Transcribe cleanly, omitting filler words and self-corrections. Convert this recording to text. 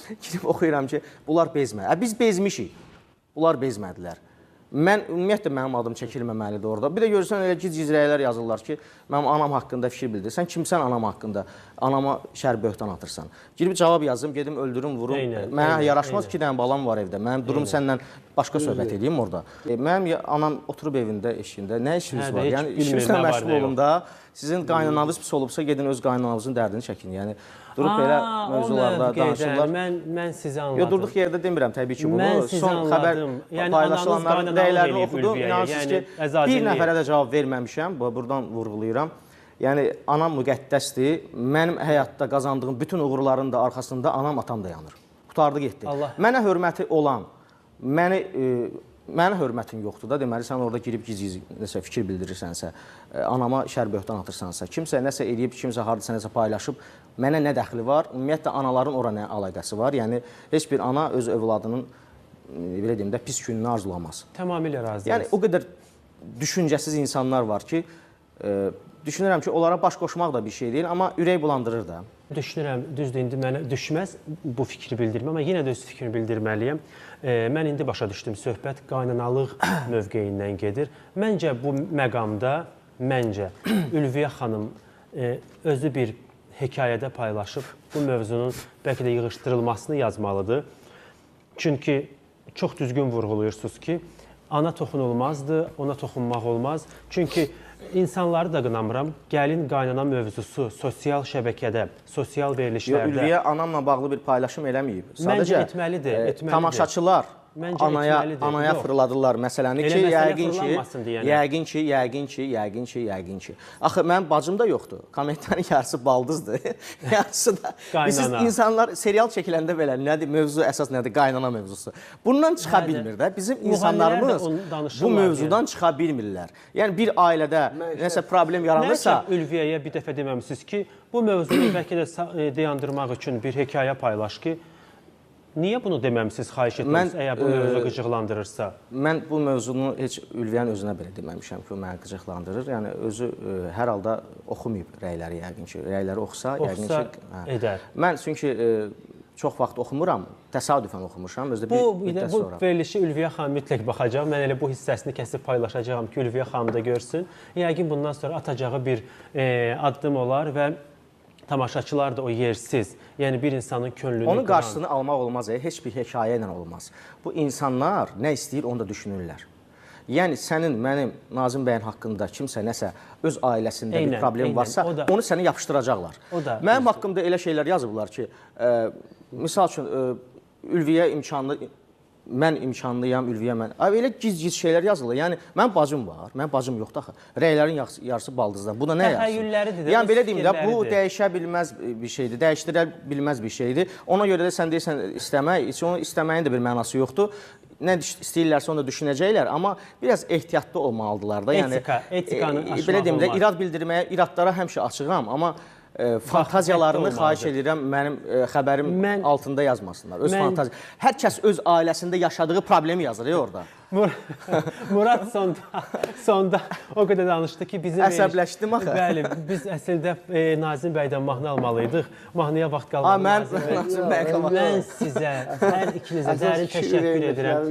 girib oxuyuram ki, bunlar bezmədi. Biz bezmişik, bunlar bezmədilər. Ümumiyyətlə, mənim adım çəkilməməlidir orada. Bir də görürsən, elə gic rəylər yazırlar ki, mənim anam haqqında fikir bildir. Sən kimsən anam haqqında? Anama şər böhtan atırsan. Girib cavab yazdım, gedim öldürüm, vurum. Mənə yaraşmaz, 2 dənə balam var evdə. Mənim durum səndən başqa söhbət edeyim orada. Mənim anam oturub evində, eşində. Nə işiniz var? Yəni, işinizlə məşğul olun da. Sizin qaynananız pis olubsa, gedin öz qaynananızın dərdini çəkin. Yəni, durub belə mövzularda danışırlar. Mən sizi anladım. Yox, durduq yerdə demirəm təbii ki bunu. Mən sizi anladım. Son paylaşılanların dəyərlərini oxudum. İnansız ki, bir nəfərə də cavab verməmişəm. Buradan vurğulayıram. Yəni, anam müqəddəsdir. Mənim həyatda qazandığım bütün uğurların da arxasında anam, atam dayanır. Qutardı getdi. Mənə hörməti olan, mənə hörmətin yoxdur da, deməli, sən orada girib giz-giz nəsə fikir bildirirsənsə, anama şər böhtan atırsansa, kimsə nəsə eləyib, kimsə hardasa nəsə paylaşıb, mənə nə dəxli var? Ümumiyyətlə, anaların ora nə əlaqəsi var? Yəni, heç bir ana öz övladının, belə deyim də, pis gününü arzulamaz. Tamamilə razıyız. Yəni, o qədər düşüncəsiz insanlar var ki, düşünürəm ki, onlara baş qoşmaq da bir şey deyil, amma ürək bulandırır da. Düşünürəm, düzdür, indi mənə düşməz bu fikri bildirmə, amma yenə də öz fikrimi bildirməliyəm. Mən indi başa düşdüm, söhbət qaynanalıq mövqeyindən gedir. Məncə, bu məqamda, Ülviyə xanım özü bir hekayədə paylaşıb, bu mövzunun bəlkə də yığışdırılmasını yazmalıdır. Çünki çox düzgün vurğuluyursunuz ki, ana toxunulmazdır, ona toxunmaq olmaz. Çünki İnsanları da qınamıram. Gəlin qaynana mövzusu sosial şəbəkədə, sosial verilişlərdə... Ülviyə anamla bağlı bir paylaşım eləməyib. Məncə etməlidir. Tamaşaçılar anaya fırladırlar məsələni ki, yəqin ki. Axı, mənim bacım da yoxdur. Kommentlərin yarısı baldızdır. Yarısı da... Biz insanlar serial çəkiləndə belə, nədir, mövzu əsas nədir, qaynana mövzusu. Bundan çıxa bilmir də. Bizim insanlarımız bu mövzudan çıxa bilmirlər. Yəni, bir ailədə nəsə problem yaranırsa... Nə üçün Ülviyəyə bir dəfə deməmişsiniz ki, bu mövzunu bəlkə də dayandırmaq üçün bir hekayə paylaş ki, niyə bunu deməmişsiniz, xahiş etmişsiniz, əgər bu mövzu qıcıqlandırırsa? Mən bu mövzunu heç Ülviyyənin özünə belə deməmişəm ki, o mənə qıcıqlandırır. Yəni, özü hər halda oxumayıb rəyləri, yəqin ki. Rəyləri oxusa, yəqin ki... edər. Mən çünki çox vaxt oxumuram, təsadüfən oxumuşam, özdə bir müddət sonra. Bu verilişi Ülviyə xanım mütləq baxacaq. Mən elə bu hissəsini kəsib paylaşacağım ki, Ülviyə xanım da görsün. Yəqin bundan sonra atacağı bir addım olar və tamaşaçılar da o yersiz, yəni bir insanın könlünü... Onun qarşısını almaq olmaz, heç bir hekayə ilə olmaz. Bu insanlar nə istəyir, onu da düşünürlər. Yəni, sənin, mənim, Nazim bəyin haqqında kimsə nəsə öz ailəsində bir problem varsa, onu səni yapışdıracaqlar. Mənim haqqımda elə şeylər yazıblar ki, misal üçün, Ülviyə imkanlı... Mən imkanlıyam, Ülviyə mən. Elə giz-giz şeylər yazılır. Yəni, mənim bacım var, mənim bacım yoxdur axı. Rəylərin yarısı baldızdan. Bu da nə yazsın? Təxəyyülləridir. Yəni, belə deyim də, bu dəyişə bilməz bir şeydir, dəyişdirə bilməz bir şeydir. Ona görə də sən deyirsən istəmək, heç onun istəməyin də bir mənası yoxdur. Nə istəyirlərsə onu da düşünəcəklər, amma biraz ehtiyatlı olmalıdırlar da. Etikanı aşmaq olmaz. Belə deyim də, irad bildirməyə, iradlara həmişə açığam, amma fantaziyalarını xahiş edirəm, mənim xəbərim altında yazmasınlar. Hər kəs öz ailəsində yaşadığı problemi yazır orada. Murad sonda o qədər danışdı ki, bizim... Əsəbləşdim axı. Bəli, biz əslində Nazim bəydən mahnı almalıydıq. Mahnıya vaxt qalmalı. Mən sizə, hər ikinizə dərin təşəkkür edirəm.